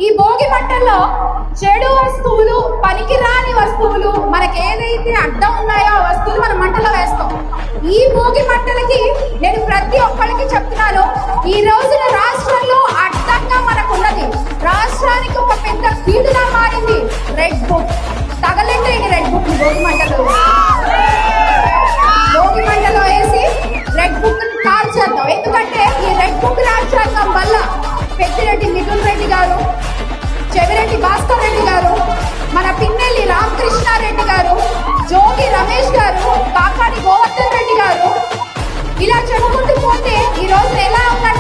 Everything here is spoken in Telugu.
ఈ భోగి మంటల్లో చెడు వస్తువులు, పనికిరాని వస్తువులు, మనకి ఏదైతే అడ్డం ఉన్నాయో ఆ వస్తువులు మనం మంటలో వేస్తాం. ఈ భోగి మంటలకి నేను ప్రతి ఒక్కరికి చెప్తున్నాను, ఈ రోజున రాష్ట్రంలో అడ్డంగా మనకున్నది, రాష్ట్రానికి ఒక పెద్ద కీడుగా మారింది రెడ్ బుక్. తగలండి రెడ్ బుక్ భోగి మంటలో, భోగి మంటలో వేసి రెడ్ బుక్ కాల్చేద్దాం. ఎందుకంటే ఈ రెడ్ బుక్ రాజ్యాంగం వల్ల పెద్దిరెడ్డి మిథున్ రెడ్డి గారు, చెవిరెడ్డి భాస్కర్ రెడ్డి గారు, మన పిన్నెల్లి రామకృష్ణారెడ్డి గారు, జోగి రమేష్ గారు, కాకాని గోవర్ధన్ రెడ్డి గారు, ఇలా చెప్పుకుంటూ పోతే ఈ రోజు ఎలా ఉన్నాడు